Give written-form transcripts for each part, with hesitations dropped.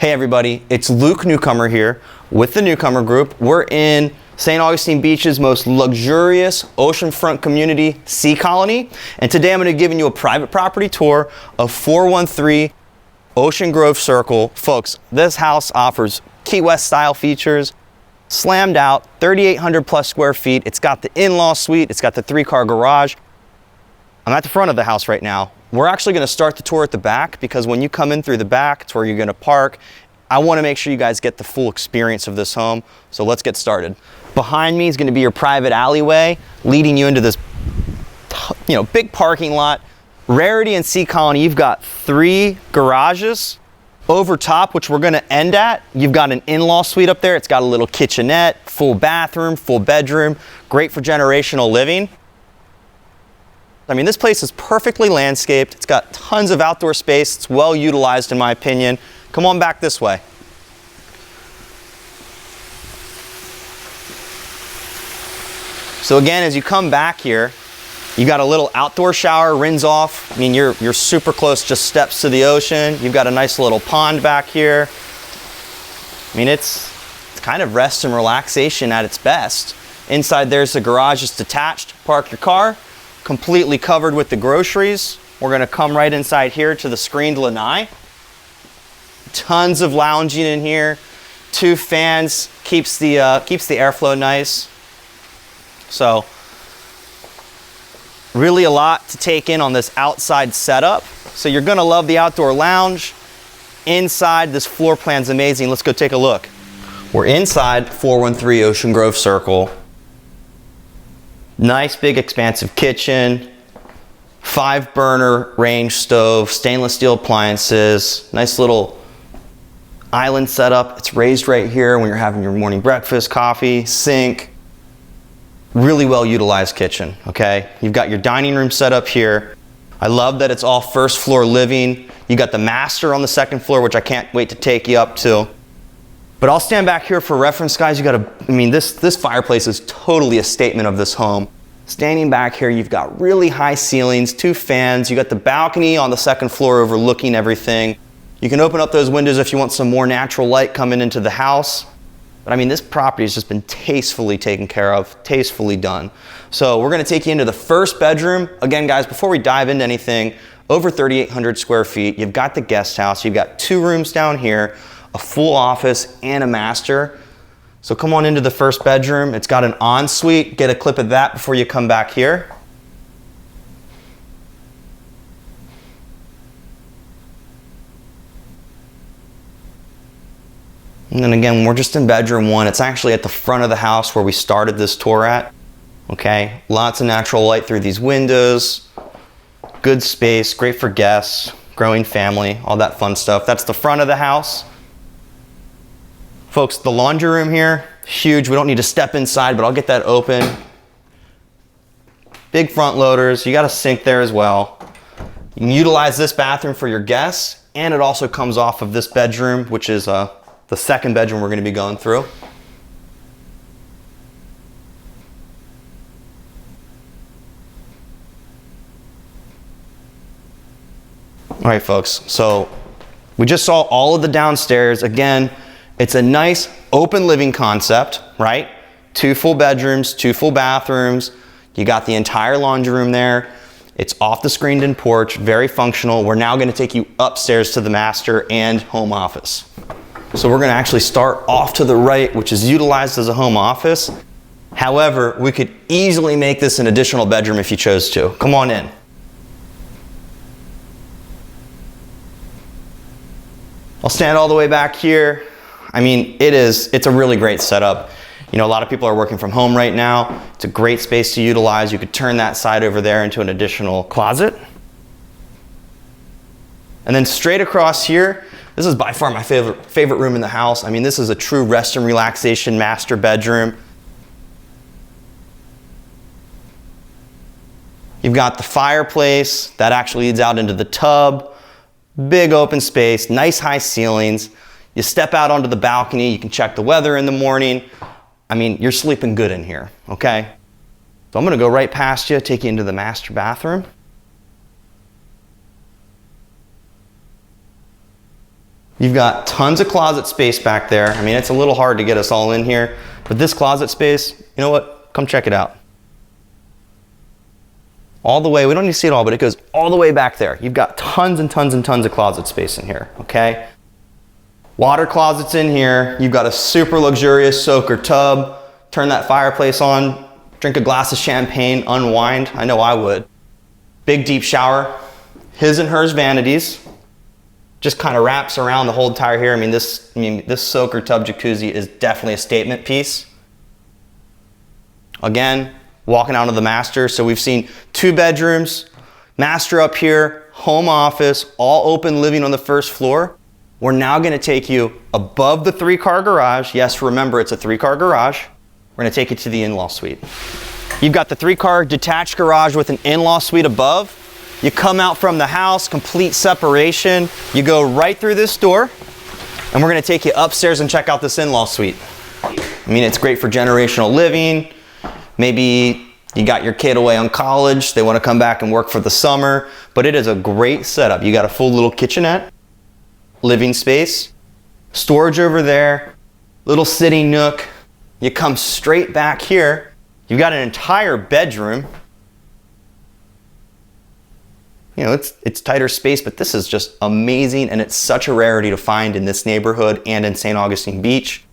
Hey everybody, it's Luke Newcomer here with the Newcomer Group. We're in St. Augustine Beach's most luxurious oceanfront community, Sea Colony. And today I'm going to be giving you a private property tour of 413 Ocean Grove Circle. Folks, this house offers Key West style features, slammed out, 3,800 plus square feet. It's got the in-law suite, it's got the 3-car garage. I'm at the front of the house right now. We're actually going to start the tour at the back because when you come in through the back, it's where you're going to park. I want to make sure you guys get the full experience of this home. So let's get started. Behind me is going to be your private alleyway leading you into this, big parking lot. Rarity in Sea Colony, you've got 3 garages. Over top, which we're going to end at, you've got an in-law suite up there. It's got a little kitchenette, full bathroom, full bedroom, great for generational living. I mean, this place is perfectly landscaped. It's got tons of outdoor space. It's well utilized in my opinion. Come on back this way. So again, as you come back here, you got a little outdoor shower, rinse off. I mean, you're super close, just steps to the ocean. You've got a nice little pond back here. I mean, it's kind of rest and relaxation at its best. Inside there's the garage, just detached. Park your car. Completely covered with the groceries. We're going to come right inside here to the screened lanai. Tons of lounging in here. 2 fans, keeps the airflow nice. So really a lot to take in on this outside setup. So you're going to love the outdoor lounge. Inside, this floor plan's amazing. Let's go take a look. We're inside 413 Ocean Grove Circle. Nice big expansive kitchen, 5-burner range stove, stainless steel appliances, nice little island setup. It's raised right here when you're having your morning breakfast, coffee, sink. Really well utilized kitchen, okay? You've got your dining room set up here. I love that it's all first floor living. You got the master on the 2nd floor, which I can't wait to take you up to. But I'll stand back here for reference, guys. This fireplace is totally a statement of this home. Standing back here, you've got really high ceilings, 2 fans. You got the balcony on the 2nd floor overlooking everything. You can open up those windows if you want some more natural light coming into the house. But I mean, this property has just been tastefully taken care of, tastefully done. So we're gonna take you into the 1st bedroom. Again, guys, before we dive into anything, over 3,800 square feet. You've got the guest house. You've got 2 rooms down here, a full office and a master. So come on into the 1st bedroom. It's got an ensuite. Get a clip of that before you come back here. And then again, we're just in bedroom 1. It's actually at the front of the house where we started this tour at. Okay, lots of natural light through these windows. Good space, great for guests, growing family, all that fun stuff. That's the front of the house. Folks, the laundry room here, huge. We don't need to step inside, but I'll get that open. Big front loaders. You got a sink there as well. You can utilize this bathroom for your guests, and it also comes off of this bedroom, which is the 2nd bedroom we're going to be going through. All right, folks. So we just saw all of the downstairs. Again, it's a nice open living concept, right? 2 full bedrooms, 2 full bathrooms. You got the entire laundry room there. It's off the screened-in porch, very functional. We're now going to take you upstairs to the master and home office. So we're going to actually start off to the right, which is utilized as a home office. However, we could easily make this an additional bedroom if you chose to. Come on in. I'll stand all the way back here. I mean, it's a really great setup. You know, a lot of people are working from home right now. It's a great space to utilize. You could turn that side over there into an additional closet. And then straight across here, this is by far my favorite room in the house. I mean, this is a true rest and relaxation master bedroom. You've got the fireplace that actually leads out into the tub. Big open space, nice high ceilings. You step out onto the balcony, you can check the weather in the morning. I mean, you're sleeping good in here, okay? So I'm gonna go right past you, take you into the master bathroom. You've got tons of closet space back there. I mean, it's a little hard to get us all in here, but this closet space, you know what? Come check it out. All the way, we don't need to see it all, but it goes all the way back there. You've got tons and tons and tons of closet space in here, okay? Water closets in here. You've got a super luxurious soaker tub. Turn that fireplace on, drink a glass of champagne, unwind. I know I would. Big deep shower. His and hers vanities. Just kind of wraps around the whole entire here. I mean, this soaker tub jacuzzi is definitely a statement piece. Again, walking out of the master. So we've seen 2 bedrooms, master up here, home office, all open living on the first floor. We're now gonna take you above the 3-car garage. Yes, remember it's a 3-car garage. We're gonna take you to the in-law suite. You've got the 3-car detached garage with an in-law suite above. You come out from the house, complete separation. You go right through this door, and we're gonna take you upstairs and check out this in-law suite. I mean, it's great for generational living. Maybe you got your kid away on college, they wanna come back and work for the summer, but it is a great setup. You got a full little kitchenette, living space, storage over there, little sitting nook. You come straight back here. You've got an entire bedroom. You know, it's tighter space, but this is just amazing, and it's such a rarity to find in this neighborhood and in St. Augustine Beach.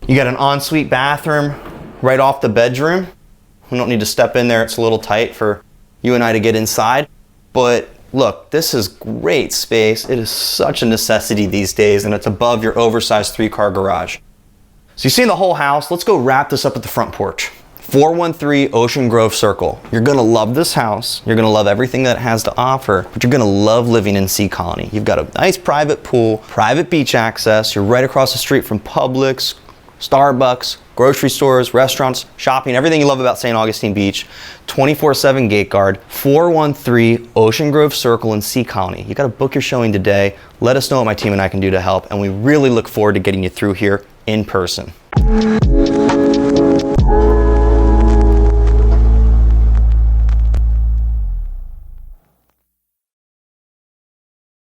You got an ensuite bathroom right off the bedroom. We don't need to step in there. It's a little tight for you and I to get inside. But look, this is great space. It is such a necessity these days, and it's above your oversized 3-car garage. So you've seen the whole house. Let's go wrap this up at the front porch. 413 Ocean Grove Circle. You're gonna love this house. You're gonna love everything that it has to offer, but you're gonna love living in Sea Colony. You've got a nice private pool, private beach access. You're right across the street from Publix, Starbucks, grocery stores, restaurants, shopping, everything you love about St. Augustine Beach. 24/7 gate guard. 413 Ocean Grove Circle in Sea Colony. You gotta book your showing today. Let us know what my team and I can do to help, and we really look forward to getting you through here in person.